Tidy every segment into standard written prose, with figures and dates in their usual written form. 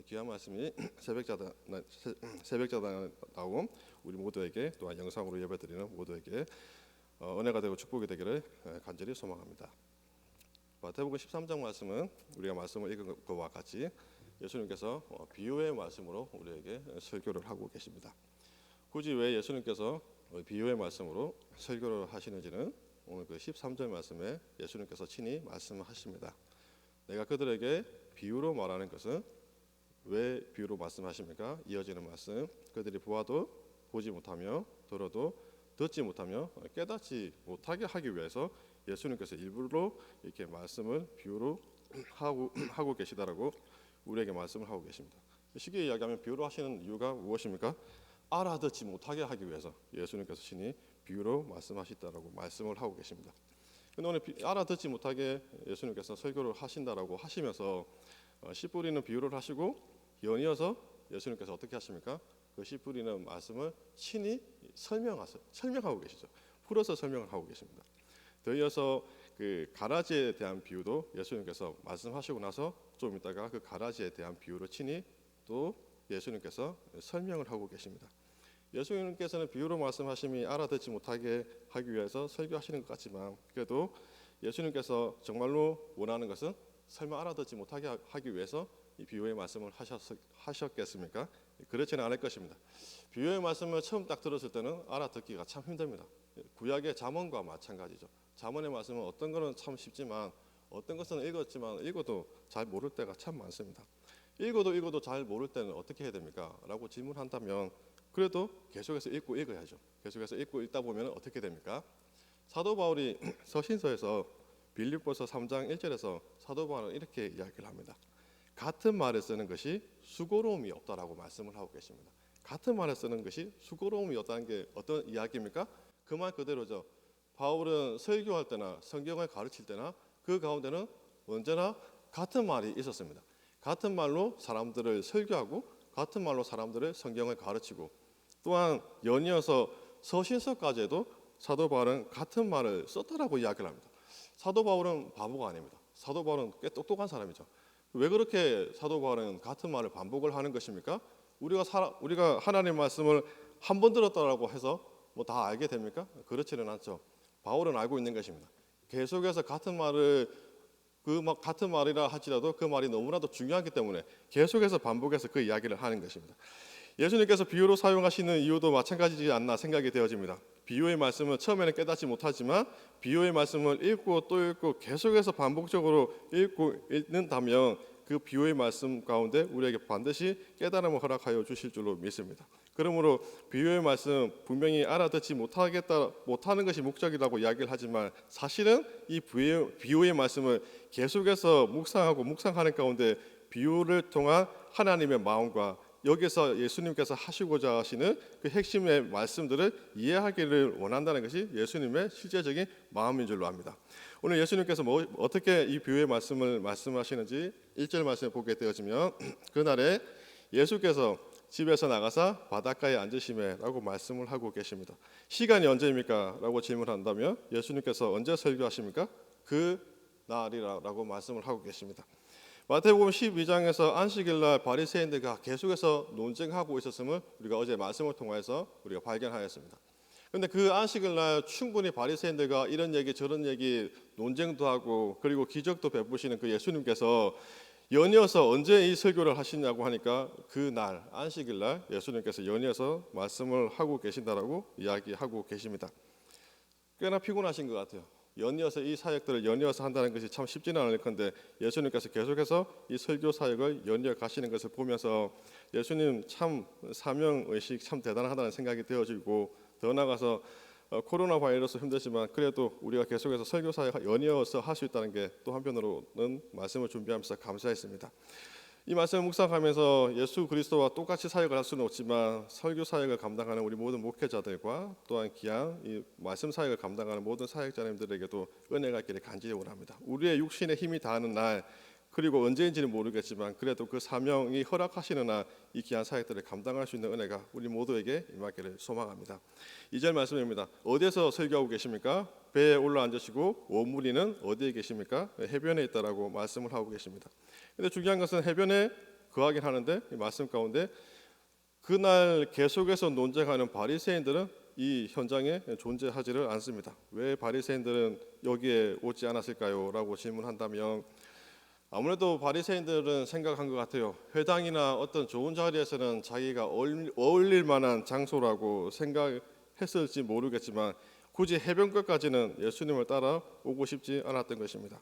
귀한 말씀이 새벽자당 나온 우리 모두에게 또한 영상으로 예배드리는 모두에게 은혜가 되고 축복이 되기를 간절히 소망합니다. 마태복음 13장 말씀은 우리가 말씀을 읽은 것과 같이 예수님께서 비유의 말씀으로 우리에게 설교를 하고 계십니다. 굳이 왜 예수님께서 비유의 말씀으로 설교를 하시는지는 오늘 그 13절 말씀에 예수님께서 친히 말씀하십니다. 내가 그들에게 비유로 말하는 것은 왜 비유로 말씀하십니까? 이어지는 말씀, 그들이 보아도 보지 못하며 들어도 듣지 못하며 깨닫지 못하게 하기 위해서 예수님께서 일부러 이렇게 말씀을 비유로 하고 계시다라고 우리에게 말씀을 하고 계십니다. 쉽게 이야기하면 비유로 하시는 이유가 무엇입니까? 알아듣지 못하게 하기 위해서 예수님께서 친히 비유로 말씀하시다라고 말씀을 하고 계십니다. 근데 오늘 알아듣지 못하게 예수님께서 설교를 하신다라고 하시면서 씨 뿌리는 비유를 하시고 연이어서 예수님께서 어떻게 하십니까? 그 씨 뿌리는 말씀을 친히 설명하고 계시죠. 풀어서 설명을 하고 계십니다. 더 이어서 그 가라지에 대한 비유도 예수님께서 말씀하시고 나서 좀 있다가 그 가라지에 대한 비유를 친히 또 예수님께서 설명을 하고 계십니다. 예수님께서는 비유로 말씀하심이 알아듣지 못하게 하기 위해서 설교하시는 것 같지만 그래도 예수님께서 정말로 원하는 것은 설마 알아듣지 못하게 하기 위해서 이 비유의 말씀을 하셨겠습니까? 그렇지는 않을 것입니다. 비유의 말씀을 처음 딱 들었을 때는 알아듣기가 참 힘듭니다. 구약의 잠언과 마찬가지죠. 잠언의 말씀은 어떤 것은 참 쉽지만 어떤 것은 읽었지만 읽어도 잘 모를 때가 참 많습니다. 읽어도 잘 모를 때는 어떻게 해야 됩니까? 라고 질문한다면 그래도 계속해서 읽어야죠. 계속해서 읽다 보면 어떻게 됩니까? 사도 바울이 서신서에서 빌립보서 3장 1절에서 사도 바울은 이렇게 이야기를 합니다. 같은 말을 쓰는 것이 수고로움이 없다라고 말씀을 하고 계십니다. 같은 말을 쓰는 것이 수고로움이 없다는 게 어떤 이야기입니까? 그 말 그대로죠. 바울은 설교할 때나 성경을 가르칠 때나 그 가운데는 언제나 같은 말이 있었습니다. 같은 말로 사람들을 설교하고 같은 말로 사람들을 성경을 가르치고 또한 연이어서 서신서까지도 사도 바울은 같은 말을 썼다라고 이야기를 합니다. 사도 바울은 바보가 아닙니다. 사도 바울은 꽤 똑똑한 사람이죠. 왜 그렇게 사도 바울은 같은 말을 반복을 하는 것입니까? 우리가 하나님의 말씀을 한 번 들었다라고 해서 뭐 다 알게 됩니까? 그렇지는 않죠. 바울은 알고 있는 것입니다. 계속해서 같은 말을 같은 말이라 할지라도 그 말이 너무나도 중요하기 때문에 계속해서 반복해서 그 이야기를 하는 것입니다. 예수님께서 비유로 사용하시는 이유도 마찬가지지 않나 생각이 되어집니다. 비유의 말씀은 처음에는 깨닫지 못하지만 비유의 말씀을 읽고 또 읽고 계속해서 반복적으로 읽는다면 그 비유의 말씀 가운데 우리에게 반드시 깨달음을 허락하여 주실 줄로 믿습니다. 그러므로 비유의 말씀 분명히 알아듣지 못하는 것이 목적이라고 이야기를 하지만 사실은 이 비유의 말씀을 계속해서 묵상하는 가운데 비유를 통한 하나님의 마음과 여기서 예수님께서 하시고자 하시는 그 핵심의 말씀들을 이해하기를 원한다는 것이 예수님의 실제적인 마음인 줄로 압니다. 오늘 예수님께서 어떻게 이 비유의 말씀을 말씀하시는지 1절 말씀을 보게 되어지면 그날에 예수께서 집에서 나가사 바닷가에 앉으시매라고 말씀을 하고 계십니다. 시간이 언제입니까? 라고 질문한다면 예수님께서 언제 설교하십니까? 그 날이라고 말씀을 하고 계십니다. 마태복음 12장에서 안식일날 바리새인들과 계속해서 논쟁하고 있었음을 우리가 어제 말씀을 통해서 우리가 발견하였습니다. 그런데 그 안식일날 충분히 바리새인들과 이런 얘기 저런 얘기 논쟁도 하고 그리고 기적도 베푸시는 그 예수님께서 연이어서 언제 이 설교를 하시냐고 하니까 그 날 안식일날 예수님께서 연이어서 말씀을 하고 계신다라고 이야기하고 계십니다. 꽤나 피곤하신 것 같아요. 연이어서 이 사역들을 연이어서 한다는 것이 참 쉽지는 않을 건데 예수님께서 계속해서 이 설교 사역을 연이어 가시는 것을 보면서 예수님 참 사명의식 참 대단하다는 생각이 되어지고 더 나아가서 코로나 바이러스 힘들지만 그래도 우리가 계속해서 설교 사역 연이어서 할 수 있다는 게 또 한편으로는 말씀을 준비하면서 감사했습니다. 이 말씀을 묵상하면서 예수 그리스도와 똑같이 사역을 할 수는 없지만 설교 사역을 감당하는 우리 모든 목회자들과 또한 귀한 이 말씀 사역을 감당하는 모든 사역자님들에게도 은혜가 있기를 간절히 원합니다. 우리의 육신의 힘이 다하는 날 그리고 언제인지는 모르겠지만 그래도 그 사명이 허락하시는 날 이 귀한 사역들을 감당할 수 있는 은혜가 우리 모두에게 임하기를 소망합니다. 2절 말씀입니다. 어디에서 설교하고 계십니까? 배에 올라앉으시고 원무리는 어디에 계십니까? 해변에 있다라고 말씀을 하고 계십니다. 근데 중요한 것은 해변에 거하긴 하는데 이 말씀 가운데 그날 계속해서 논쟁하는 바리새인들은 이 현장에 존재하지를 않습니다. 왜 바리새인들은 여기에 오지 않았을까요? 라고 질문한다면 아무래도 바리새인들은 생각한 것 같아요. 회당이나 어떤 좋은 자리에서는 자기가 어울릴 만한 장소라고 생각했을지 모르겠지만 굳이 해변가까지는 예수님을 따라 오고 싶지 않았던 것입니다.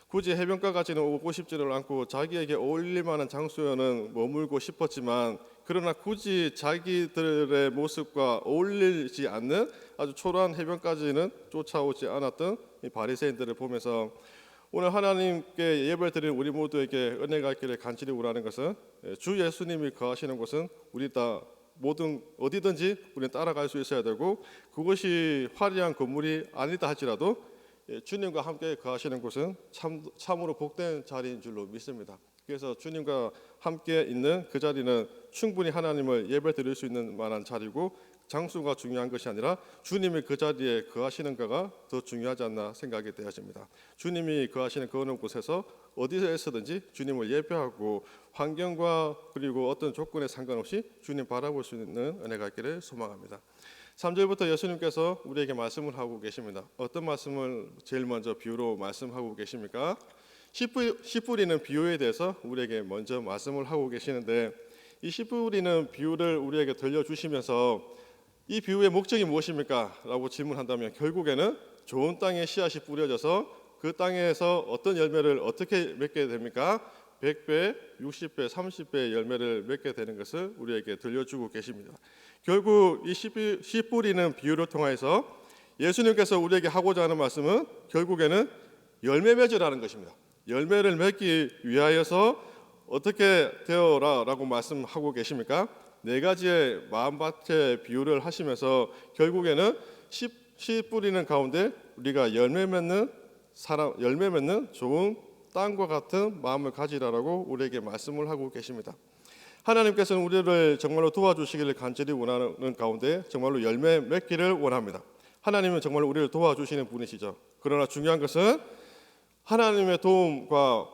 굳이 해변가까지는 오고 싶지를 않고 자기에게 어울릴 만한 장소에는 머물고 싶었지만 그러나 굳이 자기들의 모습과 어울리지 않는 아주 초라한 해변까지는 쫓아오지 않았던 이 바리새인들을 보면서 오늘 하나님께 예배를 드리는 우리 모두에게 은혜가 있기를 간절히 원하는 것은 주 예수님이 거하시는 곳은 우리 다 모든 어디든지 우리는 따라갈 수 있어야 되고 그것이 화려한 건물이 아니다 할지라도 주님과 함께 거하시는 곳은 참으로 복된 자리인 줄로 믿습니다. 그래서 주님과 함께 있는 그 자리는 충분히 하나님을 예배 드릴 수 있는 만한 자리고 장소가 중요한 것이 아니라 주님이 그 자리에 거하시는가가 더 중요하지 않나 생각이 되어집니다. 주님이 거하시는 그 어느 곳에서 어디에서든지 주님을 예배하고 환경과 그리고 어떤 조건에 상관없이 주님 바라볼 수 있는 은혜가 있기를 소망합니다. 3절부터 예수님께서 우리에게 말씀을 하고 계십니다. 어떤 말씀을 제일 먼저 비유로 말씀하고 계십니까? 씨 뿌리는 비유에 대해서 우리에게 먼저 말씀을 하고 계시는데 이 씨 뿌리는 비유를 우리에게 들려주시면서 이 비유의 목적이 무엇입니까? 라고 질문한다면 결국에는 좋은 땅에 씨앗이 뿌려져서 그 땅에서 어떤 열매를 어떻게 맺게 됩니까? 100배, 60배, 30배 열매를 맺게 되는 것을 우리에게 들려주고 계십니다. 결국 이 씨 뿌리는 비유를 통해서 예수님께서 우리에게 하고자 하는 말씀은 결국에는 열매 맺으라는 것입니다. 열매를 맺기 위하여서 어떻게 되어라라고 말씀하고 계십니까? 네 가지의 마음밭의 비유를 하시면서 결국에는 씨 뿌리는 가운데 우리가 열매 맺는 좋은 땅과 같은 마음을 가지라라고 우리에게 말씀을 하고 계십니다. 하나님께서는 우리를 정말로 도와주시기를 간절히 원하는 가운데 정말로 열매 맺기를 원합니다. 하나님은 정말 우리를 도와주시는 분이시죠. 그러나 중요한 것은 하나님의 도움과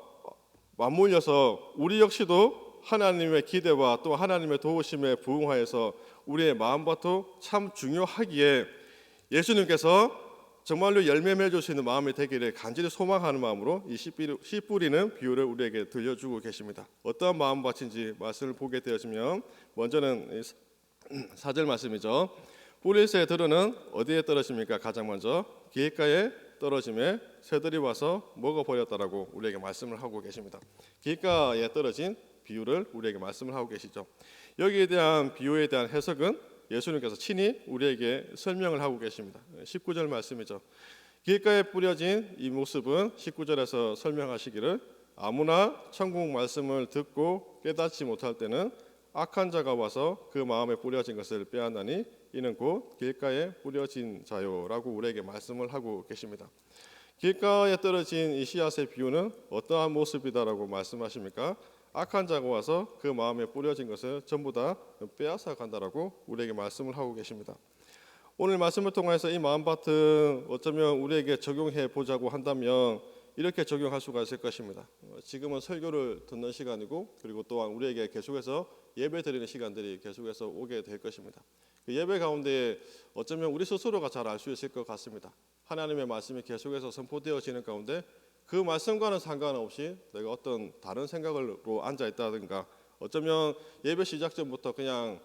맞물려서 우리 역시도 하나님의 기대와 또 하나님의 도우심에 부응하여서 우리의 마음밭도 참 중요하기에 예수님께서 정말로 열매 맺을 수 있는 마음이 되기를 간절히 소망하는 마음으로 이 씨 뿌리는 비유를 우리에게 들려주고 계십니다. 어떠한 마음밭인지 말씀을 보게 되어지면 먼저는 4절 말씀이죠. 뿌리새 들은 어디에 떨어집니까? 가장 먼저 길가에 떨어짐에 새들이 와서 먹어버렸다라고 우리에게 말씀을 하고 계십니다. 길가에 떨어진 비유를 우리에게 말씀을 하고 계시죠. 여기에 대한 비유에 대한 해석은 예수님께서 친히 우리에게 설명을 하고 계십니다. 19절 말씀이죠. 길가에 뿌려진 이 모습은 19절에서 설명하시기를 아무나 천국 말씀을 듣고 깨닫지 못할 때는 악한 자가 와서 그 마음에 뿌려진 것을 빼앗나니 이는 곧 길가에 뿌려진 자요라고 우리에게 말씀을 하고 계십니다. 길가에 떨어진 이 씨앗의 비유는 어떠한 모습이다라고 말씀하십니까? 악한 자가 와서 그 마음에 뿌려진 것을 전부 다 빼앗아 간다라고 우리에게 말씀을 하고 계십니다. 오늘 말씀을 통해서 이 마음밭은 어쩌면 우리에게 적용해 보자고 한다면 이렇게 적용할 수가 있을 것입니다. 지금은 설교를 듣는 시간이고 그리고 또한 우리에게 계속해서 예배 드리는 시간들이 계속해서 오게 될 것입니다. 그 예배 가운데 어쩌면 우리 스스로가 잘 알 수 있을 것 같습니다. 하나님의 말씀이 계속해서 선포되어지는 가운데 그 말씀과는 상관없이 내가 어떤 다른 생각으로 앉아 있다든가 어쩌면 예배 시작 전부터 그냥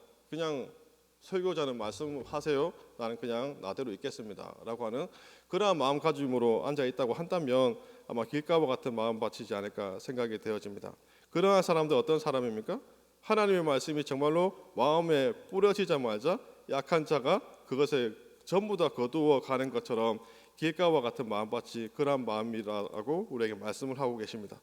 설교자는 말씀하세요. 나는 그냥 나대로 있겠습니다라고 하는 그러한 마음가짐으로 앉아 있다고 한다면 아마 길가와 같은 마음밭이지 않을까 생각이 되어집니다. 그러한 사람들 어떤 사람입니까? 하나님의 말씀이 정말로 마음에 뿌려지자마자 약한 자가 그것에 전부 다 거두어 가는 것처럼 길가와 같은 마음밭이 그러한 마음이라고 우리에게 말씀을 하고 계십니다.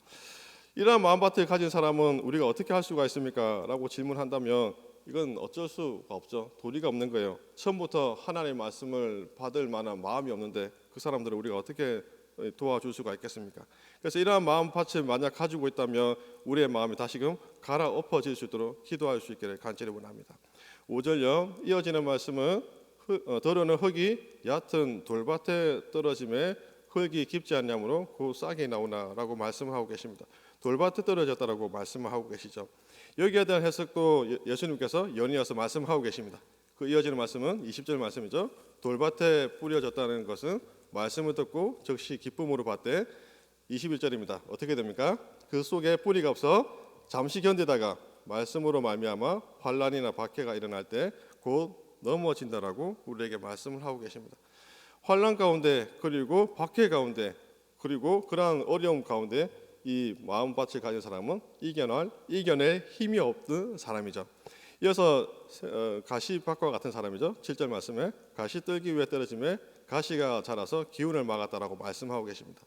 이러한 마음밭을 가진 사람은 우리가 어떻게 할 수가 있습니까? 라고 질문한다면 이건 어쩔 수가 없죠. 도리가 없는 거예요. 처음부터 하나님의 말씀을 받을 만한 마음이 없는데 그 사람들을 우리가 어떻게 도와줄 수가 있겠습니까? 그래서 이러한 마음밭을 만약 가지고 있다면 우리의 마음이 다시금 갈아엎어질 수 있도록 기도할 수 있기를 간절히 원합니다. 5절요. 이어지는 말씀은 더러는 흙이 얕은 돌밭에 떨어짐에 흙이 깊지 않냐므로 그 싹이 나오나라고 말씀하고 계십니다. 돌밭에 떨어졌다라고 말씀을 하고 계시죠. 여기에 대한 해석도 예수님께서 연이어서 말씀하고 계십니다. 그 이어지는 말씀은 20절 말씀이죠. 돌밭에 뿌려졌다는 것은 말씀을 듣고 즉시 기쁨으로 받되 21절입니다. 어떻게 됩니까? 그 속에 뿌리가 없어 잠시 견디다가 말씀으로 말미암아 환난이나 박해가 일어날 때 곧 넘어진다라고 우리에게 말씀을 하고 계십니다. 환난 가운데 그리고 박해 가운데 그리고 그러한 어려움 가운데 이 마음밭을 가진 사람은 이겨낼 힘이 없는 사람이죠. 이어서 가시밭과 같은 사람이죠. 7절 말씀에 가시 떨기 위해 떨어짐에 가시가 자라서 기운을 막았다라고 말씀하고 계십니다.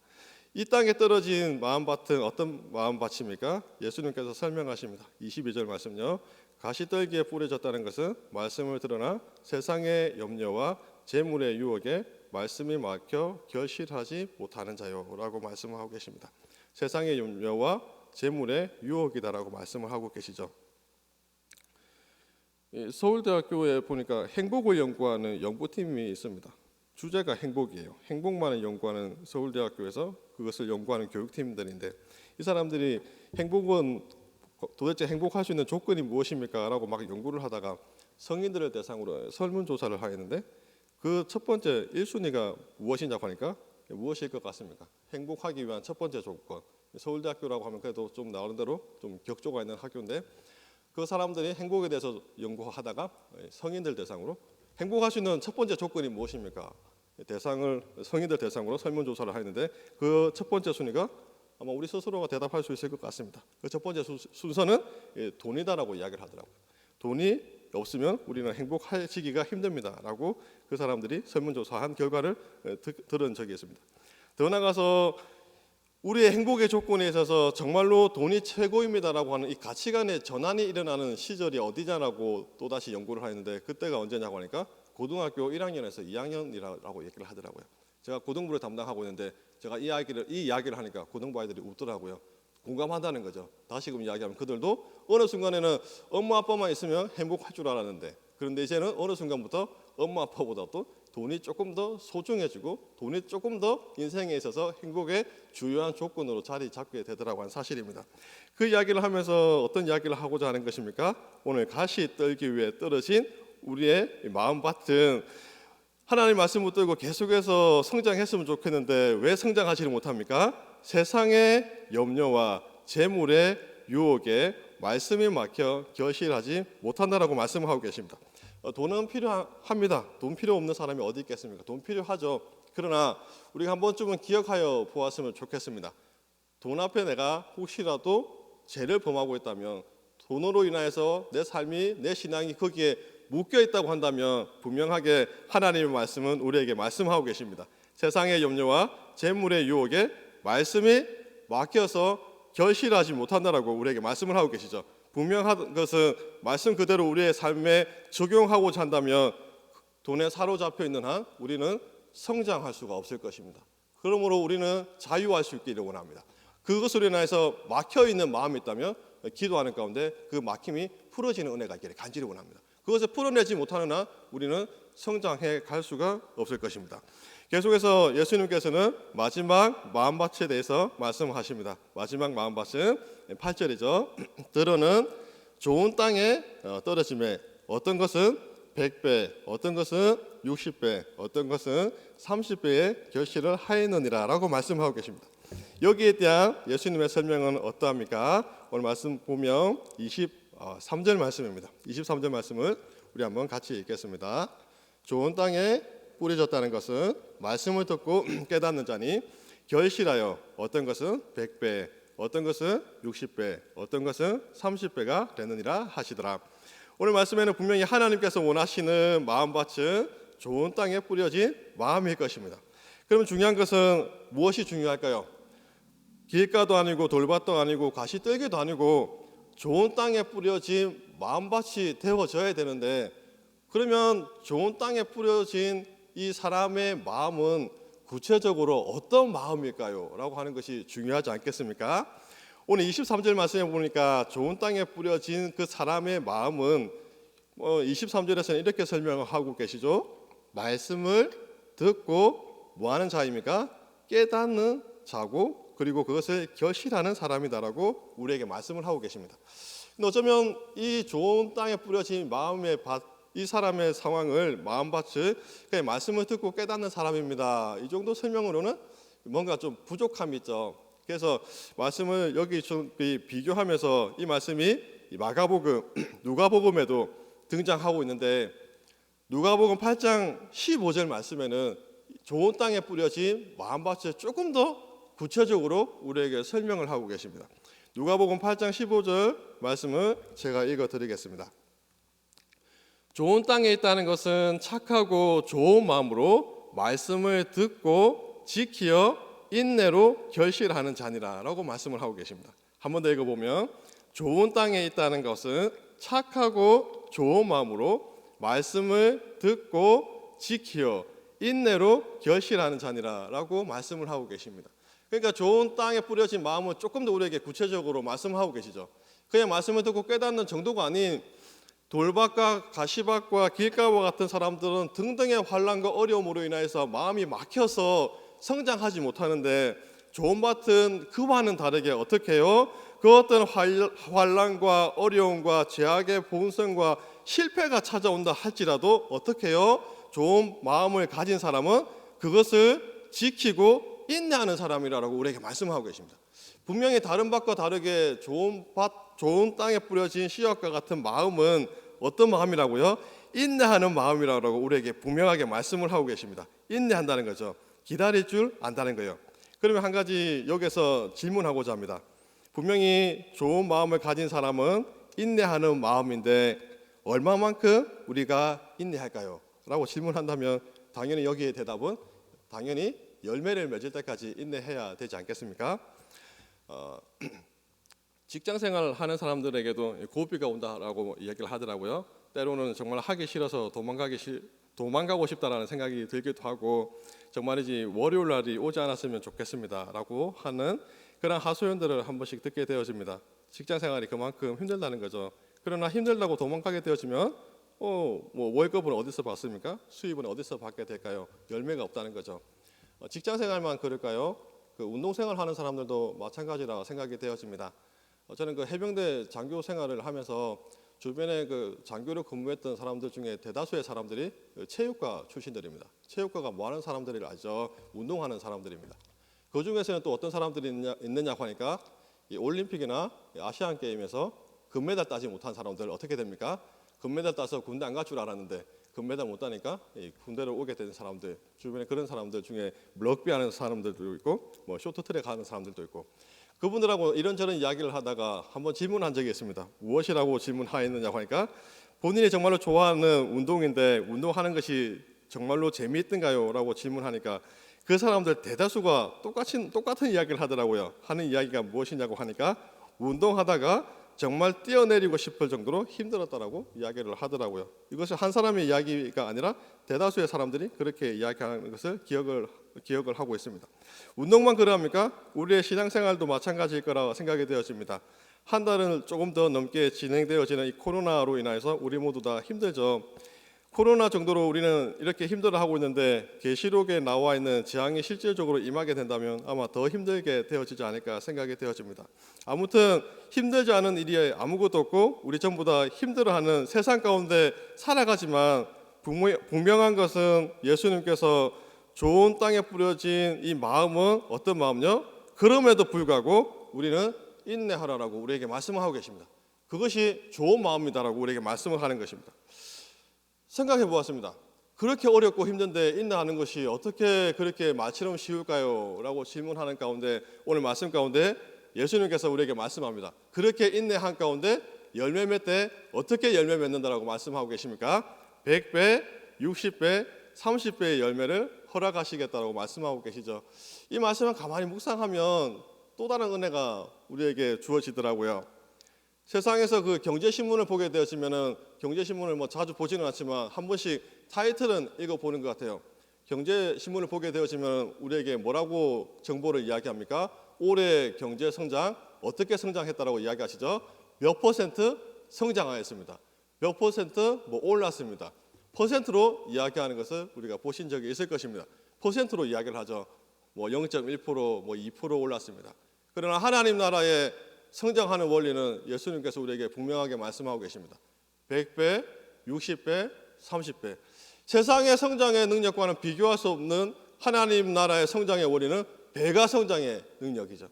이 땅에 떨어진 마음밭은 어떤 마음밭입니까? 예수님께서 설명하십니다. 22절 말씀요. 가시 떨기에 뿌려졌다는 것은 말씀을 들으나 세상의 염려와 재물의 유혹에 말씀이 막혀 결실하지 못하는 자요라고 말씀하고 계십니다. 세상의 염려와 재물의 유혹이다라고 말씀을 하고 계시죠. 서울대학교에 보니까 행복을 연구하는 연구팀이 있습니다. 주제가 행복이에요. 행복만을 연구하는 서울대학교에서 그것을 연구하는 교육팀들인데 이 사람들이 행복은 도대체 행복할 수 있는 조건이 무엇입니까? 라고 막 연구를 하다가 성인들을 대상으로 설문조사를 하였는데 그 첫 번째 1순위가 무엇이냐고 하니까 무엇일 것 같습니까? 행복하기 위한 첫 번째 조건. 서울대학교라고 하면 그래도 좀 나오는 대로 좀 격조가 있는 학교인데 그 사람들이 행복에 대해서 연구하다가 성인들 대상으로 행복할 수 있는 첫 번째 조건이 무엇입니까? 대상을 성인들 대상으로 설문조사를 하였는데 그 첫 번째 순위가 아마 우리 스스로가 대답할 수 있을 것 같습니다. 그 첫 번째 순서는 돈이다라고 이야기를 하더라고요. 돈이 없으면 우리는 행복해지기가 힘듭니다라고 그 사람들이 설문조사한 결과를 들은 적이 있습니다. 더 나아가서 우리의 행복의 조건에 있어서 정말로 돈이 최고입니다라고 하는 이 가치관의 전환이 일어나는 시절이 어디냐라고 또다시 연구를 하였는데 그때가 언제냐고 하니까 고등학교 1학년에서 2학년이라고 얘기를 하더라고요. 제가 고등부를 담당하고 있는데 제가 이 이야기를 하니까 고등부 아이들이 웃더라고요. 공감한다는 거죠. 다시금 이야기하면 그들도 어느 순간에는 엄마 아빠만 있으면 행복할 줄 알았는데 그런데 이제는 어느 순간부터 엄마 아빠보다도 돈이 조금 더 소중해지고 돈이 조금 더 인생에 있어서 행복의 주요한 조건으로 자리 잡게 되더라고 하는 사실입니다. 그 이야기를 하면서 어떤 이야기를 하고자 하는 것입니까? 오늘 가시 떨기 위해 떨어진 우리의 마음밭은 하나님 말씀 붙들고 계속해서 성장했으면 좋겠는데 왜 성장하지를 못합니까? 세상의 염려와 재물의 유혹에 말씀이 막혀 결실하지 못한다라고 말씀을 하고 계십니다. 돈은 필요합니다. 돈 필요 없는 사람이 어디 있겠습니까? 돈 필요하죠. 그러나 우리가 한 번쯤은 기억하여 보았으면 좋겠습니다. 돈 앞에 내가 혹시라도 죄를 범하고 있다면 돈으로 인하여서 내 삶이 내 신앙이 거기에 묶여 있다고 한다면 분명하게 하나님의 말씀은 우리에게 말씀하고 계십니다. 세상의 염려와 재물의 유혹에 말씀이 막혀서 결실하지 못한다라고 우리에게 말씀을 하고 계시죠. 분명한 것은 말씀 그대로 우리의 삶에 적용하고자 한다면 돈에 사로잡혀 있는 한 우리는 성장할 수가 없을 것입니다. 그러므로 우리는 자유할 수 있기를 원합니다. 그것으로 인해서 막혀있는 마음이 있다면 기도하는 가운데 그 막힘이 풀어지는 은혜가 있기를 간절히 원합니다. 그것을 풀어내지 못하는 한 우리는 성장해 갈 수가 없을 것입니다. 계속해서 예수님께서는 마지막 마음밭에 대해서 말씀하십니다. 마지막 마음밭은 8절이죠. 들어는 좋은 땅에 떨어짐에 어떤 것은 100배, 어떤 것은 60배, 어떤 것은 30배의 결실을 하였느니라 라고 말씀하고 계십니다. 여기에 대한 예수님의 설명은 어떠합니까? 오늘 말씀 보면 23절 말씀입니다. 23절 말씀을 우리 한번 같이 읽겠습니다. 좋은 땅에 뿌려졌다는 것은 말씀을 듣고 깨닫는 자니 결실하여 어떤 것은 100배, 어떤 것은 60배, 어떤 것은 30배가 되느니라 하시더라. 오늘 말씀에는 분명히 하나님께서 원하시는 마음밭은 좋은 땅에 뿌려진 마음일 것입니다. 그러면 중요한 것은 무엇이 중요할까요? 길가도 아니고 돌밭도 아니고 가시떨기도 아니고 좋은 땅에 뿌려진 마음밭이 되어져야 되는데 그러면 좋은 땅에 뿌려진 이 사람의 마음은 구체적으로 어떤 마음일까요? 라고 하는 것이 중요하지 않겠습니까? 오늘 23절 말씀에 보니까 좋은 땅에 뿌려진 그 사람의 마음은 23절에서는 이렇게 설명을 하고 계시죠. 말씀을 듣고 뭐 하는 자입니까? 깨닫는 자고 그리고 그것을 결실하는 사람이다라고 우리에게 말씀을 하고 계십니다. 근데 어쩌면 이 좋은 땅에 뿌려진 마음의 밭, 이 사람의 상황을 마음밭을 그냥 말씀을 듣고 깨닫는 사람입니다. 이 정도 설명으로는 뭔가 좀 부족함이 있죠. 그래서 말씀을 여기 좀 비교하면서 이 말씀이 마가복음, 누가복음에도 등장하고 있는데 누가복음 8장 15절 말씀에는 좋은 땅에 뿌려진 마음밭을 조금 더 구체적으로 우리에게 설명을 하고 계십니다. 누가복음 8장 15절 말씀을 제가 읽어드리겠습니다. 좋은 땅에 있다는 것은 착하고 좋은 마음으로 말씀을 듣고 지키어 인내로 결실하는 자니라 라고 말씀을 하고 계십니다. 한 번 더 읽어보면 좋은 땅에 있다는 것은 착하고 좋은 마음으로 말씀을 듣고 지키어 인내로 결실하는 자니라 라고 말씀을 하고 계십니다. 그러니까 좋은 땅에 뿌려진 마음은 조금 더 우리에게 구체적으로 말씀하고 계시죠. 그냥 말씀을 듣고 깨닫는 정도가 아닌 돌밭과 가시밭과 길가와 같은 사람들은 등등의 환난과 어려움으로 인해서 마음이 막혀서 성장하지 못하는데 좋은 밭은 그와는 다르게 어떻게 해요? 그 어떤 환난과 어려움과 죄악의 본성과 실패가 찾아온다 할지라도 어떻게 해요? 좋은 마음을 가진 사람은 그것을 지키고 인내하는 사람이라고 우리에게 말씀하고 계십니다. 분명히 다른 밭과 다르게 좋은 땅에 뿌려진 씨앗과 같은 마음은 어떤 마음이라고요? 인내하는 마음이라고 우리에게 분명하게 말씀을 하고 계십니다. 인내한다는 거죠. 기다릴 줄 안다는 거예요. 그러면 한 가지 여기서 질문하고자 합니다. 분명히 좋은 마음을 가진 사람은 인내하는 마음인데 얼마만큼 우리가 인내할까요? 라고 질문한다면 당연히 여기에 대답은 당연히 열매를 맺을 때까지 인내해야 되지 않겠습니까? 직장 생활을 하는 사람들에게도 고비가 온다라고 얘기를 하더라고요. 때로는 정말 하기 싫어서 도망가고 싶다라는 생각이 들기도 하고 정말이지 월요일 날이 오지 않았으면 좋겠습니다라고 하는 그런 하소연들을 한 번씩 듣게 되어집니다. 직장 생활이 그만큼 힘들다는 거죠. 그러나 힘들다고 도망가게 되어지면 뭐 월급은 어디서 받습니까? 수입은 어디서 받게 될까요? 열매가 없다는 거죠. 직장 생활만 그럴까요? 그 운동 생활 하는 사람들도 마찬가지라 생각이 되어집니다. 저는 그 해병대 장교 생활을 하면서 주변에 그 장교로 근무했던 사람들 중에 대다수의 사람들이 체육과 출신들입니다. 체육과가 뭐 하는 사람들을 알죠? 운동하는 사람들입니다. 그 중에서는 또 어떤 사람들이 있느냐고 하니까 이 올림픽이나 아시안 게임에서 금메달 따지 못한 사람들 어떻게 됩니까? 금메달 따서 군대 안 갈 줄 알았는데 금메달 못 따니까 군대를 오게 된 사람들, 주변에 그런 사람들 중에 럭비 하는 사람들도 있고 뭐 쇼트트랙 하는 사람들도 있고 그분들하고 이런저런 이야기를 하다가 한번 질문한 적이 있습니다. 무엇이라고 질문하였느냐고 하니까 본인이 정말로 좋아하는 운동인데 운동하는 것이 정말로 재미있던가요? 라고 질문하니까 그 사람들 대다수가 똑같은 이야기를 하더라고요. 하는 이야기가 무엇이냐고 하니까 운동하다가 정말 뛰어내리고 싶을 정도로 힘들었다라고 이야기를 하더라고요. 이것이 한 사람의 이야기가 아니라 대다수의 사람들이 그렇게 이야기하는 것을 기억을 하고 있습니다. 운동만 그러합니까? 우리의 신앙생활도 마찬가지일 거라 생각이 되어집니다. 한 달은 조금 더 넘게 진행되어지는 이 코로나로 인해서 우리 모두 다 힘들죠. 코로나 정도로 우리는 이렇게 힘들어하고 있는데 계시록에 나와 있는 재앙이 실질적으로 임하게 된다면 아마 더 힘들게 되어지지 않을까 생각이 되어집니다. 아무튼 힘들지 않은 일이 아무것도 없고 우리 전부 다 힘들어하는 세상 가운데 살아가지만 분명한 것은 예수님께서 좋은 땅에 뿌려진 이 마음은 어떤 마음요? 그럼에도 불구하고 우리는 인내하라라고 우리에게 말씀을 하고 계십니다. 그것이 좋은 마음이다라고 우리에게 말씀을 하는 것입니다. 생각해 보았습니다. 그렇게 어렵고 힘든데 인내하는 것이 어떻게 그렇게 말처럼 쉬울까요? 라고 질문하는 가운데 오늘 말씀 가운데 예수님께서 우리에게 말씀합니다. 그렇게 인내한 가운데 열매 맺되 어떻게 열매 맺는다라고 말씀하고 계십니까? 100배, 60배, 30배의 열매를 허락하시겠다라고 말씀하고 계시죠. 이 말씀을 가만히 묵상하면 또 다른 은혜가 우리에게 주어지더라고요. 세상에서 그 경제신문을 보게 되어지면은 경제신문을 뭐 자주 보지는 않지만 한 번씩 타이틀은 읽어보는 것 같아요. 경제신문을 보게 되어지면 우리에게 뭐라고 정보를 이야기합니까? 올해 경제 성장 어떻게 성장했다라고 이야기하시죠? 몇 퍼센트 성장하였습니다. 몇 퍼센트 뭐 올랐습니다. 퍼센트로 이야기하는 것을 우리가 보신 적이 있을 것입니다. 퍼센트로 이야기를 하죠. 뭐 0.1%, 뭐 2% 올랐습니다. 그러나 하나님 나라의 성장하는 원리는 예수님께서 우리에게 분명하게 말씀하고 계십니다. 100배, 60배, 30배. 세상의 성장의 능력과는 비교할 수 없는 하나님 나라의 성장의 원리는 배가 성장의 능력이죠.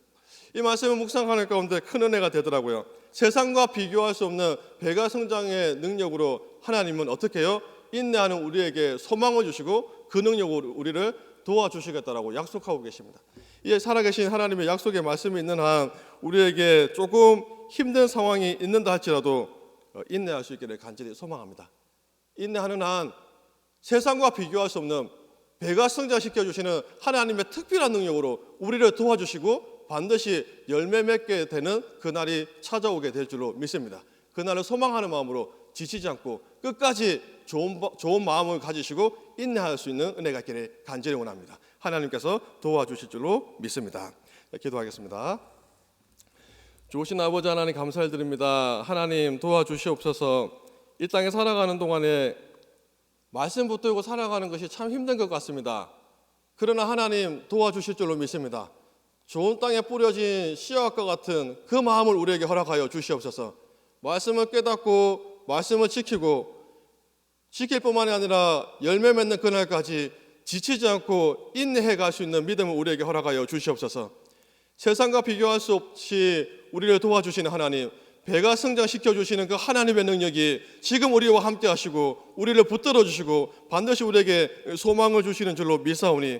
이 말씀을 묵상하는 가운데 큰 은혜가 되더라고요. 세상과 비교할 수 없는 배가 성장의 능력으로 하나님은 어떻게 해요? 인내하는 우리에게 소망을 주시고 그 능력으로 우리를 도와주시겠다라고 약속하고 계십니다. 이 살아계신 하나님의 약속의 말씀이 있는 한 우리에게 조금 힘든 상황이 있는다 할지라도 인내할 수 있기를 간절히 소망합니다. 인내하는 한 세상과 비교할 수 없는 배가 성장시켜 주시는 하나님의 특별한 능력으로 우리를 도와주시고 반드시 열매 맺게 되는 그날이 찾아오게 될 줄로 믿습니다. 그날을 소망하는 마음으로 지치지 않고 끝까지 좋은 마음을 가지시고 인내할 수 있는 은혜가 있기를 간절히 원합니다. 하나님께서 도와주실 줄로 믿습니다. 기도하겠습니다. 좋으신 아버지 하나님 감사를 드립니다. 하나님 도와주시옵소서. 이 땅에 살아가는 동안에 말씀 붙들고 살아가는 것이 참 힘든 것 같습니다. 그러나 하나님 도와주실 줄로 믿습니다. 좋은 땅에 뿌려진 씨앗과 같은 그 마음을 우리에게 허락하여 주시옵소서. 말씀을 깨닫고 말씀을 지킬 뿐만이 아니라 열매 맺는 그날까지 지치지 않고 인내해 갈 수 있는 믿음을 우리에게 허락하여 주시옵소서. 세상과 비교할 수 없이 우리를 도와주시는 하나님, 배가 성장시켜 주시는 그 하나님의 능력이 지금 우리와 함께 하시고 우리를 붙들어 주시고 반드시 우리에게 소망을 주시는 줄로 믿사오니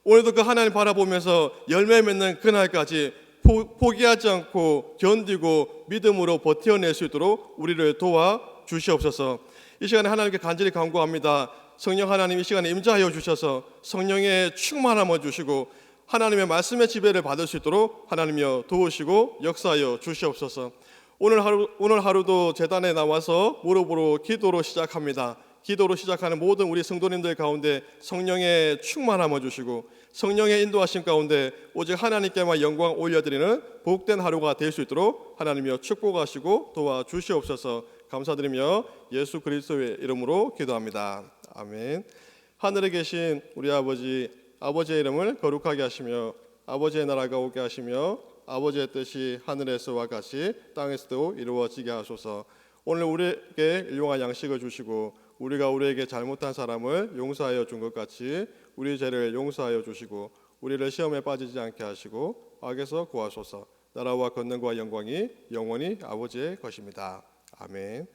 오늘도 그 하나님 바라보면서 열매 맺는 그날까지 포기하지 않고 견디고 믿음으로 버텨낼 수 있도록 우리를 도와 주시옵소서. 이 시간에 하나님께 간절히 간구합니다. 성령 하나님 이 시간에 임재하여 주셔서 성령의 충만함을 주시고 하나님의 말씀의 지배를 받을 수 있도록 하나님이여 도우시고 역사하여 주시옵소서. 오늘 하루도 제단에 나와서 무릎으로 기도로 시작합니다. 기도로 시작하는 모든 우리 성도님들 가운데 성령의 충만함을 주시고 성령의 인도하심 가운데 오직 하나님께만 영광 올려드리는 복된 하루가 될 수 있도록 하나님이여 축복하시고 도와주시옵소서. 감사드리며 예수 그리스도의 이름으로 기도합니다. 아멘. 하늘에 계신 우리 아버지의 이름을 거룩하게 하시며 아버지의 나라가 오게 하시며 아버지의 뜻이 하늘에서와 같이 땅에서도 이루어지게 하소서. 오늘 우리에게 일용할 양식을 주시고 우리가 우리에게 잘못한 사람을 용서하여 준 것 같이 우리 죄를 용서하여 주시고 우리를 시험에 빠지지 않게 하시고 악에서 구하소서. 나라와 권능과 영광이 영원히 아버지의 것입니다. 아멘.